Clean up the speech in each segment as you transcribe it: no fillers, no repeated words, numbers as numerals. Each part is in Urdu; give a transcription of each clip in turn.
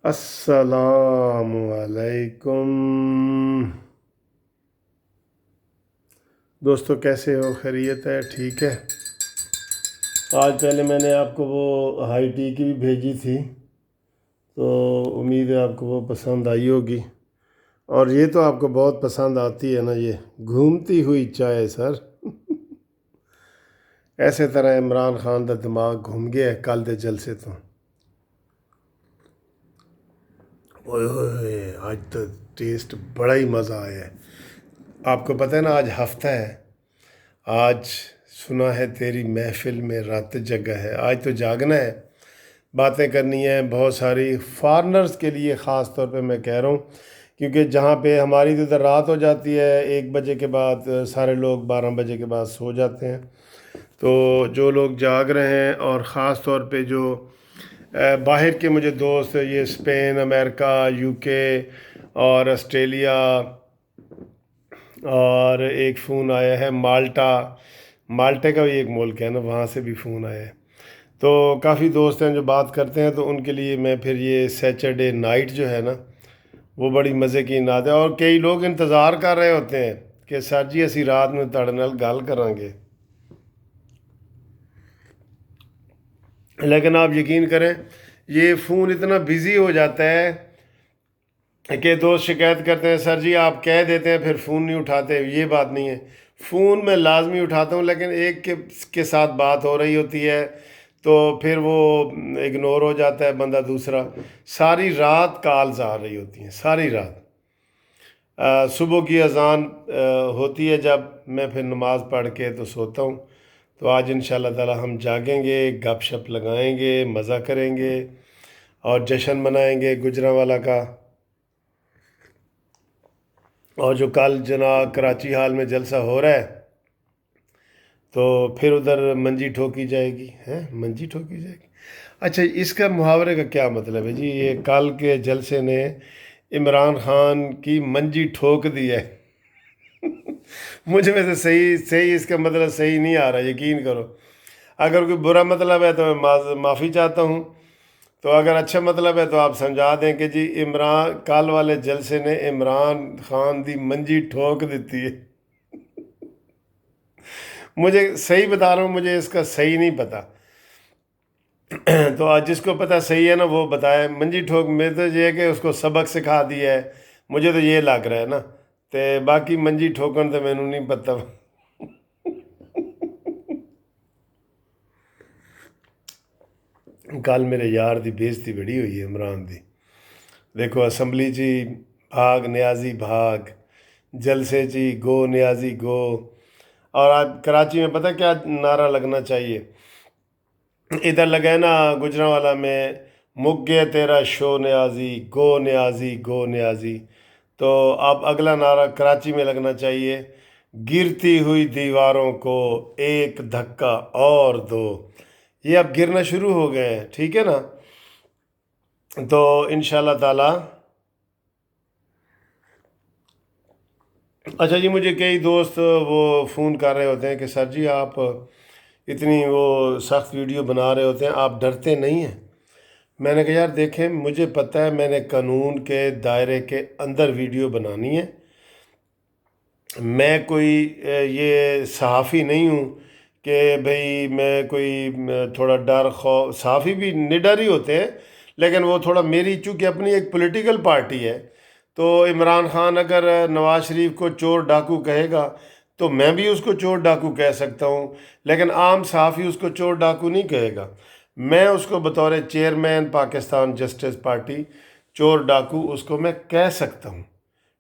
السلام علیکم دوستو، کیسے ہو؟ خیریت ہے؟ ٹھیک ہے۔ آج پہلے میں نے آپ کو وہ ہائی ٹی کی بھی بھیجی تھی، تو امید ہے آپ کو وہ پسند آئی ہوگی، اور یہ تو آپ کو بہت پسند آتی ہے نا، یہ گھومتی ہوئی چائے سر۔ ایسے طرح عمران خان کا دماغ گھوم گیا ہے کل دے جلسے تو۔ اوئے ہوئے ہوئے، آج تو ٹیسٹ بڑا ہی مزہ آیا ہے۔ آپ کو پتہ ہے نا، آج ہفتہ ہے۔ آج سنا ہے تیری محفل میں رات جگہ ہے۔ آج تو جاگنا ہے، باتیں کرنی ہیں بہت ساری، فارنرز کے لیے خاص طور پہ میں کہہ رہا ہوں، کیونکہ جہاں پہ ہماری تو ادھر رات ہو جاتی ہے 1 بجے کے بعد، سارے لوگ 12 بجے کے بعد سو جاتے ہیں۔ تو جو لوگ جاگ رہے ہیں، اور خاص طور پہ جو باہر کے مجھے دوست، یہ اسپین، امریکہ، یو کے اور آسٹریلیا، اور ایک فون آیا ہے مالٹے کا بھی ایک ملک ہے نا، وہاں سے بھی فون آیا ہے۔ تو کافی دوست ہیں جو بات کرتے ہیں، تو ان کے لیے میں پھر یہ سیچرڈے نائٹ جو ہے نا، وہ بڑی مزے کی نات ہے، اور کئی لوگ انتظار کر رہے ہوتے ہیں کہ سر جی اسی رات میں تڑ نال گل کریں گے۔ لیکن آپ یقین کریں، یہ فون اتنا بزی ہو جاتا ہے کہ دوست شکایت کرتے ہیں، سر جی آپ کہہ دیتے ہیں پھر فون نہیں اٹھاتے۔ یہ بات نہیں ہے، فون میں لازمی اٹھاتا ہوں، لیکن ایک کے ساتھ بات ہو رہی ہوتی ہے تو پھر وہ اگنور ہو جاتا ہے بندہ دوسرا۔ ساری رات کالز آ رہی ہوتی ہیں، ساری رات۔ صبح کی اذان ہوتی ہے جب، میں پھر نماز پڑھ کے تو سوتا ہوں۔ تو آج انشاءاللہ تعالی ہم جاگیں گے، گپ شپ لگائیں گے، مزہ کریں گے، اور جشن منائیں گے گجرانوالہ کا۔ اور جو کل جناب کراچی ہال میں جلسہ ہو رہا ہے، تو پھر ادھر منجی ٹھوکی جائے گی، ہیں منجی ٹھوکی جائے گی۔ اچھا، اس کا محاورے کا کیا مطلب ہے جی؟ یہ کل کے جلسے نے عمران خان کی منجی ٹھوک دی ہے۔ مجھے ویسے صحیح اس کا مطلب صحیح نہیں آ رہا، یقین کرو۔ اگر کوئی برا مطلب ہے تو میں معافی چاہتا ہوں، تو اگر اچھا مطلب ہے تو آپ سمجھا دیں کہ جی عمران کل والے جلسے نے عمران خان دی منجی ٹھوک دیتی ہے۔ مجھے صحیح بتا رہا ہوں، مجھے اس کا صحیح نہیں پتا۔ تو آج جس کو پتہ صحیح ہے نا، وہ بتائے۔ منجی ٹھوک میں تو یہ ہے کہ اس کو سبق سکھا دیا ہے، مجھے تو یہ لگ رہا ہے نا۔ تے باقی منجی ٹھوکن تو مینوں نہیں پتہ۔ کل میرے یار دی بےزتی بڑی ہوئی ہے عمران دی۔ دیکھو، اسمبلی جی بھاگ نیازی بھاگ، جلسے جی گو نیازی گو۔ اور آج کراچی میں پتہ کیا نعرہ لگنا چاہیے؟ ادھر لگا ہے نا گجرانوالہ میں، مک گیا تیرا شو نیازی، گو نیازی گو نیازی۔ تو اب اگلا نعرہ کراچی میں لگنا چاہیے، گرتی ہوئی دیواروں کو ایک دھکا اور دو۔ یہ اب گرنا شروع ہو گئے ہیں، ٹھیک ہے نا؟ تو انشاءاللہ تعالی۔ اچھا جی، مجھے کئی دوست وہ فون کر رہے ہوتے ہیں کہ سر جی آپ اتنی وہ سخت ویڈیو بنا رہے ہوتے ہیں، آپ ڈرتے نہیں ہیں؟ میں نے کہا یار دیکھیں، مجھے پتہ ہے میں نے قانون کے دائرے کے اندر ویڈیو بنانی ہے۔ میں کوئی یہ صحافی نہیں ہوں کہ بھئی میں کوئی تھوڑا ڈر خوف، صحافی بھی نڈر ہی ہوتے ہیں، لیکن وہ تھوڑا میری چونکہ اپنی ایک پولیٹیکل پارٹی ہے، تو عمران خان اگر نواز شریف کو چور ڈاکو کہے گا تو میں بھی اس کو چور ڈاکو کہہ سکتا ہوں، لیکن عام صحافی اس کو چور ڈاکو نہیں کہے گا۔ میں اس کو بطور چیئرمین پاکستان جسٹس پارٹی چور ڈاکو اس کو میں کہہ سکتا ہوں،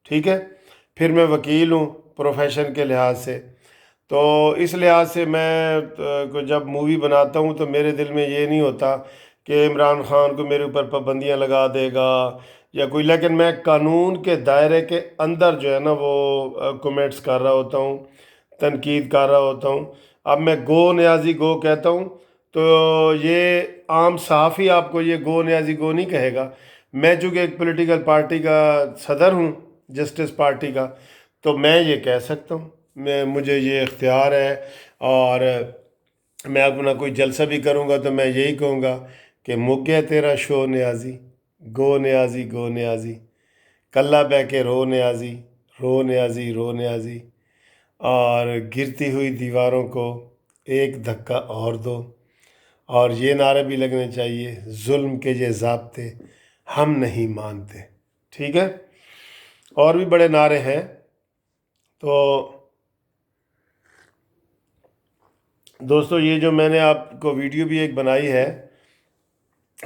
ٹھیک ہے؟ پھر میں وکیل ہوں پروفیشن کے لحاظ سے، تو اس لحاظ سے میں جب مووی بناتا ہوں تو میرے دل میں یہ نہیں ہوتا کہ عمران خان کو میرے اوپر پابندیاں لگا دے گا یا کوئی، لیکن میں قانون کے دائرے کے اندر جو ہے نا وہ کومنٹس کر رہا ہوتا ہوں، تنقید کر رہا ہوتا ہوں۔ اب میں گو نیازی گو کہتا ہوں تو یہ عام صحافی آپ کو یہ گو نیازی گو نہیں کہے گا۔ میں چونکہ ایک پولیٹیکل پارٹی کا صدر ہوں، جسٹس پارٹی کا، تو میں یہ کہہ سکتا ہوں، مجھے یہ اختیار ہے۔ اور میں اپنا کوئی جلسہ بھی کروں گا تو میں یہی کہوں گا کہ مک گیا تیرا شو نیازی، گو نیازی گو نیازی، کلہ بہ کے رو نیازی، رو نیازی رو نیازی، اور گرتی ہوئی دیواروں کو ایک دھکا اور دو، اور یہ نعرے بھی لگنے چاہیے، ظلم کے یہ ضابطے ہم نہیں مانتے۔ ٹھیک ہے، اور بھی بڑے نعرے ہیں۔ تو دوستو، یہ جو میں نے آپ کو ویڈیو بھی ایک بنائی ہے،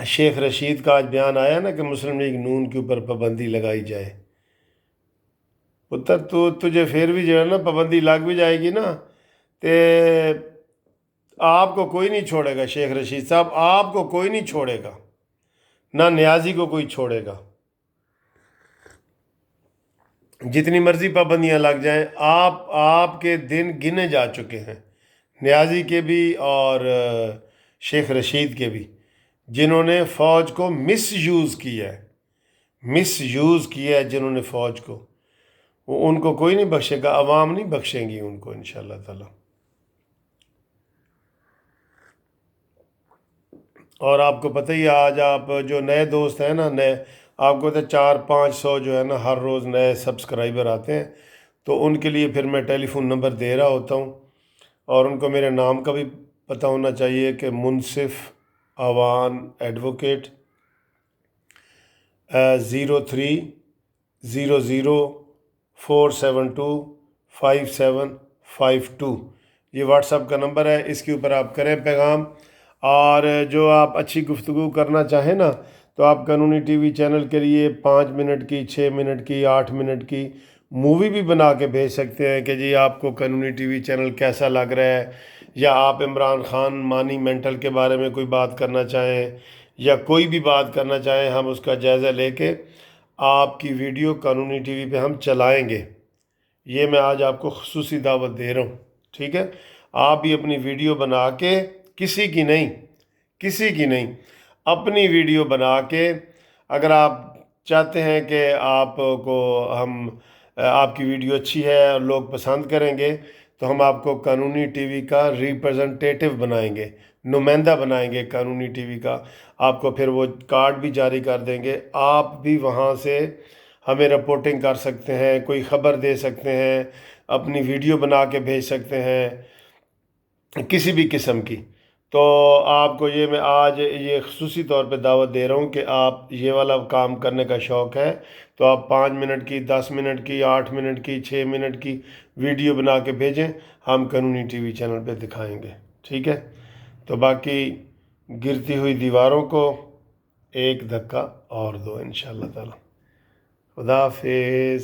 شیخ رشید کا آج بیان آیا نا کہ مسلم لیگ نون کے اوپر پابندی لگائی جائے۔ پتر تجھے پھر بھی جو ہے نا پابندی لگ بھی جائے گی نا، تے آپ کو کوئی نہیں چھوڑے گا۔ شیخ رشید صاحب، آپ کو کوئی نہیں چھوڑے گا، نہ نیازی کو کوئی چھوڑے گا۔ جتنی مرضی پابندیاں لگ جائیں، آپ کے دن گنے جا چکے ہیں، نیازی کے بھی اور شیخ رشید کے بھی، جنہوں نے فوج کو مس یوز کیا ہے، مس یوز کیا ہے جنہوں نے فوج کو، ان کو کوئی نہیں بخشے گا، عوام نہیں بخشیں گی ان کو انشاءاللہ تعالی۔ اور آپ کو پتہ ہی ہے، آج آپ جو نئے دوست ہیں نا، نئے، آپ کو پتہ ہے 400-500 جو ہے نا ہر روز نئے سبسکرائبر آتے ہیں، تو ان کے لیے پھر میں ٹیلی فون نمبر دے رہا ہوتا ہوں، اور ان کو میرے نام کا بھی پتہ ہونا چاہیے کہ منصف اوان ایڈوکیٹ 030047257552، یہ واٹس ایپ کا نمبر ہے، اس کے اوپر آپ کریں پیغام۔ اور جو آپ اچھی گفتگو کرنا چاہیں نا، تو آپ قانونی ٹی وی چینل کے لیے 5 منٹ کی، 6 منٹ کی، 8 منٹ کی مووی بھی بنا کے بھیج سکتے ہیں کہ جی آپ کو قانونی ٹی وی چینل کیسا لگ رہا ہے، یا آپ عمران خان مانی مینٹل کے بارے میں کوئی بات کرنا چاہیں، یا کوئی بھی بات کرنا چاہیں، ہم اس کا جائزہ لے کے آپ کی ویڈیو قانونی ٹی وی پہ ہم چلائیں گے۔ یہ میں آج آپ کو خصوصی دعوت دے رہا ہوں، ٹھیک ہے؟ آپ بھی اپنی ویڈیو بنا کے، کسی کی نہیں، اپنی ویڈیو بنا کے، اگر آپ چاہتے ہیں کہ آپ کو آپ کی ویڈیو اچھی ہے اور لوگ پسند کریں گے، تو ہم آپ کو قانونی ٹی وی کا ریپرزنٹیٹیو بنائیں گے، نمائندہ بنائیں گے قانونی ٹی وی کا۔ آپ کو پھر وہ کارڈ بھی جاری کر دیں گے، آپ بھی وہاں سے ہمیں رپورٹنگ کر سکتے ہیں، کوئی خبر دے سکتے ہیں، اپنی ویڈیو بنا کے بھیج سکتے ہیں، کسی بھی قسم کی۔ تو آپ کو یہ میں آج یہ خصوصی طور پہ دعوت دے رہا ہوں کہ آپ یہ والا کام کرنے کا شوق ہے تو آپ 5 منٹ کی، 10 منٹ کی، 8 منٹ کی، 6 منٹ کی ویڈیو بنا کے بھیجیں، ہم قانونی ٹی وی چینل پہ دکھائیں گے، ٹھیک ہے؟ تو باقی گرتی ہوئی دیواروں کو ایک دھکا اور دو انشاءاللہ تعالی۔ خدا حافظ۔